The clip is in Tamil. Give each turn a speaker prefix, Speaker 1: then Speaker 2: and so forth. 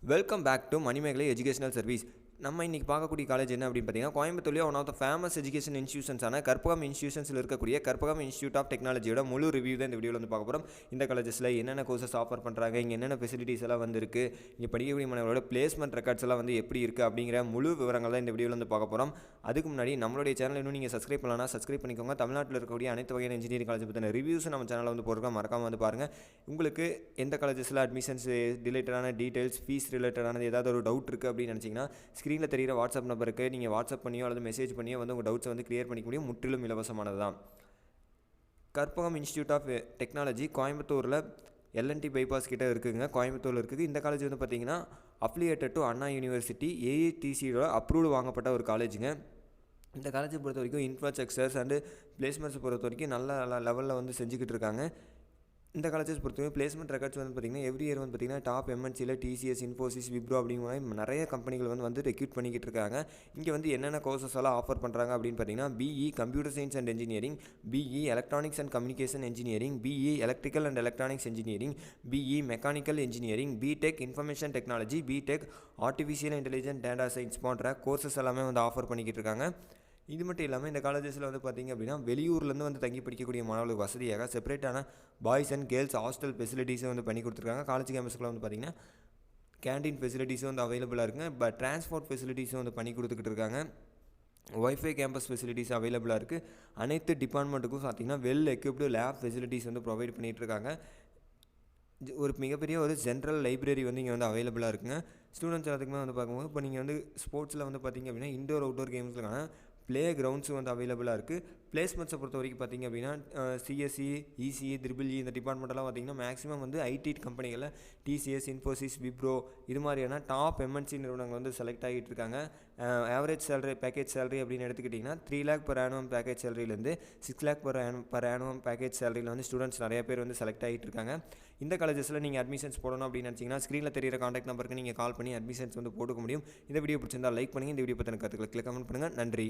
Speaker 1: Welcome back to Manimegalai educational service. நம்ம இன்றைக்கி பார்க்கக்கூடிய காலேஜ் என்ன அப்படின்னு பார்த்தீங்கன்னா, கோயம்புத்தூர்லேயே one of the famous education இன்ஸ்டியூஷன்ஸான கற்பகம் இன்ஸ்டியூஷன்ஸில் இருக்கக்கூடிய கற்பகம் இன்ஸ்டியூட் ஆஃப் டெக்னாலஜியோட முழு ரிவ்யூ தான் இந்த வீடியோவில் வந்து பார்க்க போகிறோம். இந்த காலேஜஸில் என்னென்ன கோர்சஸ் ஆஃபர் பண்ணுறாங்க, இங்கே என்னென்ன ஃபெசிலிட்டிஸ் எல்லாம் வந்துருக்கு, இங்கே படிக்கக்கூடிய மாணவர்களோட பிளேஸ்மெண்ட் ரெக்கார்ட்ஸ் எல்லாம் வந்து எப்படி இருக்குது அப்படிங்கிற முழு விவரங்கள் தான் இந்த வீடியோவில் வந்து பார்க்க போகிறோம். அதுக்கு முன்னாடி நம்மளுடைய சேனல் இன்னும் நீங்கள் சப்ஸ்கிரைப் பண்ணலாம், சப்ஸ்கிரைப் பண்ணிக்கோங்க. தமிழ்நாட்டில் இருக்கக்கூடிய அனைத்து வகையான இன்ஜினியரிங் காலேஜ் பற்றின ரிவ்யூஸ் நம்ம சேனலில் வந்து போடுறோம், மறக்காமல் வந்து பாருங்கள். உங்களுக்கு எந்த காலேஜஸில் அட்மிஷன்ஸ் ரிலேட்டடான டீட்டெயில்ஸ், ஃபீஸ் ரிலேட்டடானது ஏதாவது ஒரு டவுட் இருக்குது அப்படின்னு நினச்சிங்கன்னா, ஸ்க்ரீனில் தெரிகிற வாட்ஸ்அப் நம்பருக்கு நீங்கள் வாட்ஸ்அப் பண்ணியோ அல்லது மெசேஜ் பண்ணியோ வந்து உங்கள் டவுட்ஸை வந்து கிளியர் பண்ணிக்க முடியும். முற்றிலும் இலவசமானது தான். கற்பகம் இன்ஸ்டியூட் ஆஃப் டெக்னாலஜி கோயம்புத்தூரில் எல்என்டி பைபாஸ் கிட்டே இருக்குதுங்க. கோயம்புத்தூரில் இருக்குது. இந்த காலேஜ் வந்து பார்த்திங்கன்னா அஃபிலியேட்டட் டு அண்ணா யூனிவர்சிட்டி, ஏஐடிசியோட அப்ரூவ்டு வாங்கப்பட்ட ஒரு காலேஜுங்க. இந்த காலேஜை பொறுத்த வரைக்கும் இன்ஃப்ராஸ்ட்ரக்சர்ஸ் அண்டு பிளேஸ்மெண்ட்ஸ் பொறுத்த வரைக்கும் நல்ல லெவலில் வந்து செஞ்சுக்கிட்டு இருக்காங்க. இந்த காலேஜஸ் பொறுத்தவரைக்கும் பிளேஸ்மெண்ட் ரெக்கார்ட்ஸ் வந்து பார்த்திங்கன்னா எவ்ரி இயர் வந்து பார்த்திங்கன்னா டாப் எம்என்சியில் டிசிஎஸ், இன்ஃபோசிஸ், விப்ரோ அப்படிங்கிற மாதிரி நிறைய கம்பெனிகள் வந்து ரெக்ரூட் பண்ணிக்கிட்டு இருக்காங்க. இங்கே வந்து என்னென்ன கோர்சஸ் எல்லாம் ஆஃபர் பண்ணுறாங்க அப்படின்னு பார்த்தீங்கன்னா, BE computer science and engineering, BE electronics and communication engineering, BE electrical and electronics engineering, BE mechanical engineering, B Tech information technology, B Tech artificial intelligence data science போன்ற கோர்சஸ் எல்லாமே வந்து ஆஃபர் பண்ணிக்கிட்டு இருக்காங்க. இது மட்டும் இல்லாமல் இந்த காலேஜஸில் வந்து பார்த்திங்க அப்படின்னா வெளியூர்லேருந்து வந்து தங்கி படிக்கக்கூடிய மாணவர்களுக்கு வசதியாக செப்பரேட்டான பாய்ஸ் அண்ட் கேர்ள்ஸ் ஹாஸ்டல் ஃபெசிலிட்டிஸும் வந்து பண்ணி கொடுத்துருக்காங்க. காலேஜ் கேம்பஸ்க்குள்ள வந்து பார்த்திங்கன்னா கேண்டீன் ஃபெசிலிட்டிஸும் வந்து அவைலபிளாக இருக்குங்க. ட்ரான்ஸ்போர்ட் ஃபெசிலிட்டிஸும் வந்து பண்ணி கொடுத்துக்கிட்டு இருக்காங்க. ஒய்ஃபை கேம்பஸ் ஃபெசிலிட்டிஸ் அவைலபிளாக இருக்குது. அனைத்து டிபார்ட்மெண்ட்டுக்கும் பார்த்திங்கன்னா வெல் எக்யூப்டு லேப் ஃபெசிலிட்டிஸ் வந்து ப்ரொவைட் பண்ணிகிட்ருக்காங்க. ஒரு மிகப்பெரிய ஒரு ஜென்ரல் லைப்ரரி வந்து இங்கே வந்து அவைலபிளாக இருக்குங்க. ஸ்டூடெண்ட்ஸ் எல்லாத்துக்குமே வந்து பார்க்கும்போது இப்போ நீங்கள் வந்து ஸ்போர்ட்ஸில் வந்து பார்த்திங்க அப்படின்னா இன்டோர் அவுட்டோர் கேம்ஸ்க்கான ப்ளே கிரவுண்ட்ஸும் வந்து அவைலபிளாக இருக்குது. பிளேஸ்மெண்ட்ஸை பொறுத்த வரைக்கும் பார்த்திங்க அப்படின்னா சிஎஸ்சி, இசிஇ, ட்ரிபிள்இ இந்த டிபார்ட்மெண்ட்டெல்லாம் பார்த்திங்கன்னா மேக்ஸிமம் வந்து ஐடி கம்பெனிகளில் டிசிஎஸ், இன்ஃபோசிஸ், விப்ரோ இது மாதிரியான டாப் எம்என்சி நிறுவனங்கள் வந்து செலக்ட் ஆகிட்டு இருக்காங்க. ஆவரேஜ் சேலரி, பேக்கேஜ் சேலரி அப்படின்னு எடுத்துக்கிட்டிங்கன்னா 3 lakh per annum பேக்கேஜ் சேலரியிலேருந்து 6 lakh per annum பேக்கேஜ் சேலரியில் வந்து ஸ்டூடெண்ட்ஸ் நிறைய பேர் வந்து செலக்ட் ஆகிட்டு இருக்காங்க. இந்த காலேஜஸில் நீங்கள் அட்மிஷன்ஸ் போடணும் அப்படின்னு நினச்சிங்கன்னா ஸ்க்ரீனில் தெரியிற காண்டாக்ட் நம்பருக்கு நீங்கள் கால் பண்ணி அட்மிஷன்ஸ் வந்து போட்டுக்க முடியும். இந்த வீடியோ பிடிச்சிருந்தால் லைக் பண்ணுங்கள். இந்த வீடியோ பற்றின கருத்துக்களை கமெண்ட் பண்ணுங்கள். நன்றி.